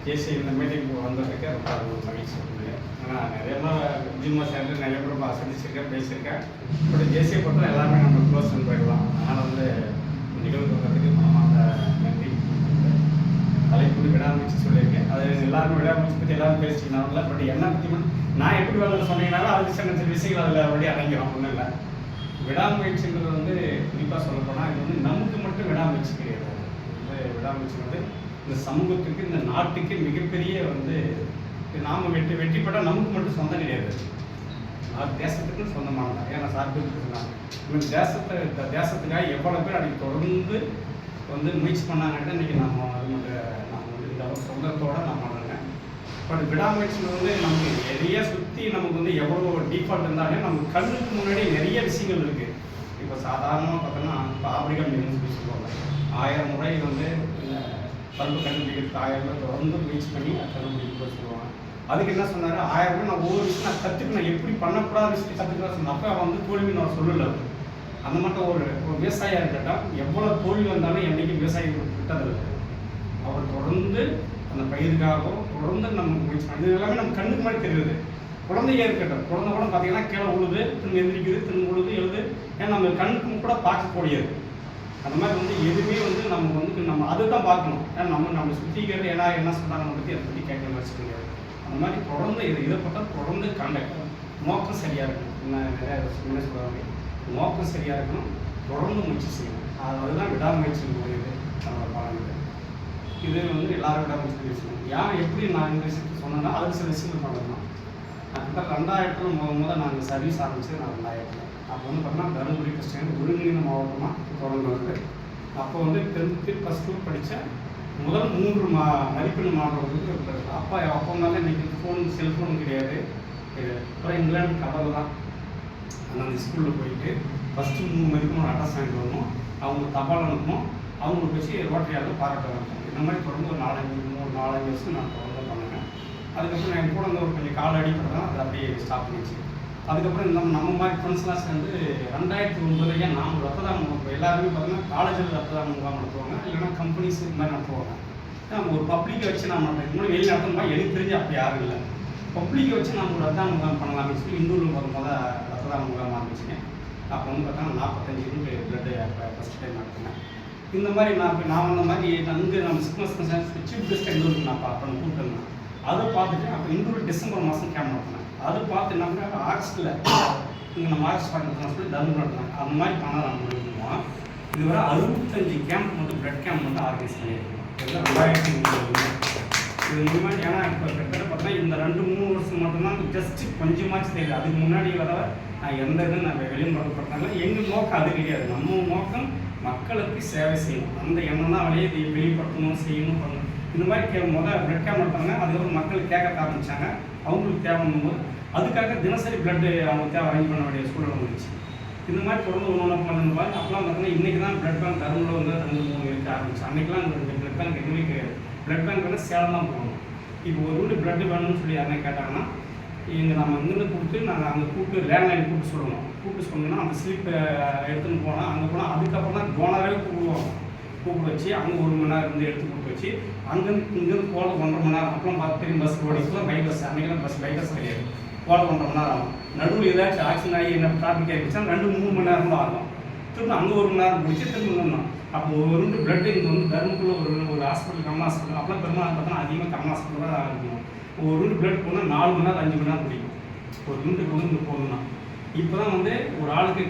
ஜேசி இந்த மீட்டிங் வந்ததுக்கு ரொம்ப மகிழ்ச்சி இருக்குது. ஆனால் நிறைய ஜிம்மா சேர்ந்து நிறைய பேர் சந்திச்சிருக்கேன், பேசியிருக்கேன். பட் ஜேசியை பொறுத்த எல்லாமே நம்ம க்ளோஸ் போயிடலாம். அதனால் வந்து நிகழ்வு வந்ததுக்கு மனமார்ந்த நன்றி. தலைப்பு விடாமுயற்சி சொல்லியிருக்கேன். அது எல்லாருமே விடாமுயற்சி பற்றி எல்லாரும் பேசிட்டீங்கன்னா, பட் என்ன பற்றி நான் எப்படி வந்து சொன்னீங்கன்னாலும் அதுக்கு சின்ன சின்ன விஷயங்கள் அதில் அப்படி அடங்கிடும். ஒன்றும் இல்லை, விடாமுயற்சின்றது வந்து குறிப்பாக சொல்லப்போனால் இது வந்து நமக்கு மட்டும் விடாமுயற்சி கிடையாது. விடாமுயற்சி வந்து இந்த சமூகத்துக்கு, இந்த நாட்டுக்கு மிகப்பெரிய வந்து நாம் வெற்றிப்பட்டால் நமக்கு மட்டும் சொந்தம் கிடையாது, தேசத்துக்கு சொந்தமானதான். ஏன்னா சார்பில் இந்த தேசத்துக்காக எவ்வளோ பேர் அன்றைக்கி தொடர்ந்து வந்து முயற்சி பண்ணாங்கன்ட்டு இன்றைக்கி நம்ம வந்து இந்த சொந்தத்தோடு நான் பண்ணுறேங்க. பட் விடாமுயற்சி வந்து நமக்கு நிறைய சுற்றி நமக்கு வந்து எவ்வளோ டிஃபால்ட் இருந்தாலும் நமக்கு கண்ணுக்கு முன்னாடி நிறைய விஷயங்கள் இருக்குது. இப்போ சாதாரணமாக பார்த்தோன்னா இப்போ ஆப்பிரிக்கா மீன் சொல்லி சொல்லுவாங்க. 1000 முறை வந்து பருப்பு கண்டுபிடிக்கிறதுக்கு 1000 முறை தொடர்ந்து முயற்சி பண்ணி கண்டுபிடிக்க சொல்லுவாங்க. அதுக்கு என்ன சொன்னார், 1000 முறை நான் ஒவ்வொரு விஷயம் நான் கற்றுக்கணும், எப்படி பண்ணக்கூடாத விஷயத்தை கற்றுக்கலாம் சொன்னேன். அப்போ வந்து தோல்வி நான் சொல்லலை. அந்த மட்டும் ஒரு விவசாயியாக இருக்கட்டும், எவ்வளோ தோல்வி வந்தாலும் என்றைக்கும் விவசாயம் விட்டதில்லை. அவர் தொடர்ந்து அந்த பயிருக்காகவும் தொடர்ந்து நம்ம முயற்சி பண்ணி, இது எல்லாமே நம்ம கண்ணுக்கு மாதிரி தெரியுது. குழந்தையாக இருக்கட்டும், குழந்தை கூட பார்த்தீங்கன்னா கீழே உழுது, திரும்ப எந்திரிக்குது, திரும்ப உழுது எழுது, ஏன்னா நம்ம கண்ணுக்கு கூட பார்க்கக்கூடியது. அந்த மாதிரி வந்து எதுவுமே வந்து நம்ம வந்து நம்ம அதை தான் பார்க்கணும். ஏன்னா நம்ம சுற்றிக்கிறது என்ன சொல்கிறாங்க நம்ம பற்றி அதை பற்றி கேட்கணும் வச்சுக்க முடியாது. அந்த மாதிரி தொடர்ந்து இதை பார்த்தா தொடர்ந்து காண்டாக்ட், நோக்கம் சரியாக இருக்கணும். இன்னும் நிறையா என்ன சொல்கிறாங்க, நோக்கம் சரியாக இருக்கணும், தொடர்ந்து முயற்சி செய்யணும். அதுதான் விடாமுயற்சி இது நம்மளோட பலன். இது வந்து எல்லாரும் விடாமுயற்சி விஷயம். ஏன் எப்படி நான் இந்த விஷயத்தை சொன்னேன்னா, அதுக்கு சில விஷயங்கள் பண்ணலாம். இப்போ 2000 முதல் நாங்கள் சர்வீஸ் ஆரம்பிச்சது நான் 2000. அப்போ வந்து பார்த்தீங்கன்னா தருமபுரி கிறிஸ்டியன் ஒருங்கிணைந்த மாவட்டமாக தொடர்ந்து வருது. அப்போ வந்து 10th +2 படித்த முதல் 3 மதிப்பெண் மாணவர்களுக்கு அப்போனால இன்றைக்கி செல்ஃபோன் கிடையாது. அப்புறம் இங்கிலாந்து கவலை தான். அந்த ஸ்கூலில் போயிட்டு ஃபஸ்ட்டு 3 மதிப்பெண் அட்ரஸ் வாங்கிட்டு வரணும், அவங்க தபால் அனுப்பணும், அவங்களுக்கு வச்சு ரோட்டரியாக பாராட்ட வரணும். இந்த மாதிரி தொடர்ந்து ஒரு 4-5 வருஷம் நான் தொடர்ந்து பண்ணுவேன். அதுக்கப்புறம் என் கூட வந்து ஒரு கொஞ்சம் கால் அடிப்படைதான் அது அப்படியே ஸ்டாப் பண்ணிச்சு. அதுக்கப்புறம் நம்ம மாதிரி ஃப்ரெண்ட்ஸ்லாம் சேர்ந்து 2009 நாம் ரத்த தானம் நடத்துவோம். எல்லாருமே பார்த்தீங்கன்னா காலேஜில் ரத்த தானம் முகாம் நடத்துவாங்க, இல்லைன்னா கம்பெனிஸ் இது மாதிரி நடத்துவாங்க. நம்ம ஒரு பப்ளிக்கை வச்சு நான் நடத்தும் வெளியே நடத்தணுமா எனக்கு தெரிஞ்சு அப்படி யாரும் இல்லை. பப்ளிக்கை வச்சு நம்ம ஒரு ரத்த தான முகாம் பண்ணலாம்னு சொல்லி இந்தூரில் ரத்த தான முகாம் ஆரம்பிச்சிங்க. அப்போ வந்து பார்த்தா 45 யூனிட் பிளட்டு ஃபஸ்ட் டைம் நடத்தினேன். இந்த மாதிரி நான் அந்த மாதிரி அங்கே நம்ம சிக்னஸ் சீஃப் கெஸ்ட் இந்தூருக்கு நான் அப்போ கூப்பிட்டுருந்தேன். அதை பார்த்துட்டு அப்போ இந்தூர் டிசம்பர் மாதம் கேம்ப் நடத்தினேன். அதை பார்த்து என்ன பண்ண ஆகஸ்ட்டில் இங்கே நம்ம ஆகஸ்ட் நடத்தினோம் சொல்லி தர்மபுரி நடத்தினாங்க. அந்த மாதிரி பண்ண நான் முடியுமா இதுவரை 65 கேம்ப் மட்டும் பிளட் கேம்ப் மட்டும் ஆர்கனைஸ் பண்ணியிருக்கோம். இதெல்லாம் 2003. இது முன்னாடி ஏன்னா இப்போ கிட்டத்தட்ட பார்த்தீங்கன்னா இந்த 2-3 வருஷம் மட்டும்தான் ஜஸ்ட்டு கொஞ்சமாச்சு தெரியுது. அதுக்கு முன்னாடி வரவ நான் எந்த இதுவும் நான் வெளிமுறைப்படுத்தாங்க. எங்கள் நோக்கம் அது கிடையாது. நம்ம நோக்கம் மக்களுக்கு சேவை செய்யணும். அந்த எண்ணம் தான் வழியை வெளிப்படுத்தணும், செய்யணும், பண்ணணும். இந்த மாதிரி முதல் பிளட் கேம்ப் நடத்தாங்க. அதுக்கப்புறம் மக்கள் கேட்க ஆரம்பித்தாங்க. அவங்களுக்கு தேவைன்னும் போது அதுக்காக தினசரி பிளட்டு அவங்க தேவை அரேஞ்ச் பண்ண வேண்டிய சூழல் வந்துச்சு. இந்த மாதிரி தொடர்ந்து ஒன்று பண்ணுவாங்க. அப்போலாம் பார்த்தீங்கன்னா இன்றைக்கி தான் பிளட் பேங்க் தருமபுரியில் வந்து 2-3 இருக்க ஆரம்பிச்சு. அன்றைக்கெலாம் பிளட் பேங்க் எதுவுமே கிடையாது. பிளட் பேங்க் வந்து சேலம் தான் போகணும். இப்போ ஒரு வீடு பிளட்டு வேணும்னு சொல்லி யாருன்னா கேட்டாங்கன்னா இங்கே நம்ம இங்கிருந்து கொடுத்து நாங்கள் அங்கே கூப்பிட்டு லேண்ட்லைன் கூப்பிட்டு சொல்லணும். கூப்பிட்டு சொன்னோம்னா அந்த ஸ்லிப் எடுத்துன்னு போனால் அங்கே போனால் அதுக்கப்புறம் தான் டோனரே கூப்பிட்டு வச்சு அங்கே 1 மணி நேரம் இருந்து எடுத்து கூப்பிட்டு வச்சு இங்கேருந்து போல 1.5 மணி நேரம். அப்பெல்லாம் பார்த்து பஸ் ஓடிக்கலாம், பை பஸ். அன்றைக்கெல்லாம் பை பஸ் கிடையாது. போல 1.5 மணி நேரம் ஆகும். நடுவில் ஏதாச்சும் ஆக்சிடென்ட் ஆகி என்ன டிராஃபிக் ஆகிடுச்சா 2-3 மணி நேரம் தான் ஆகும். திரும்ப அங்கே 1 மணி நேரம் முடிச்சு திரும்ப வரணும். அப்போ ஒரு பிளட் இங்கே வந்து தர்மபுரியில் ஒரு ஹாஸ்பிட்டல், கம்மா ஹாஸ்பிட்டல், அப்போலாம் பெருமாள் பார்த்தா அதிகமாக கம்மா ஹாஸ்பிட்டல் தான் இருக்கும். ஒரு பிளட் போனால் 4 மணி நேரம் 5 மணி நேரம் பிடிக்கும். ஒரு யூனிட்டுக்கு வந்து இங்கே போகணும்னா இப்போ தான் வந்து ஒரு ஆளுக்கு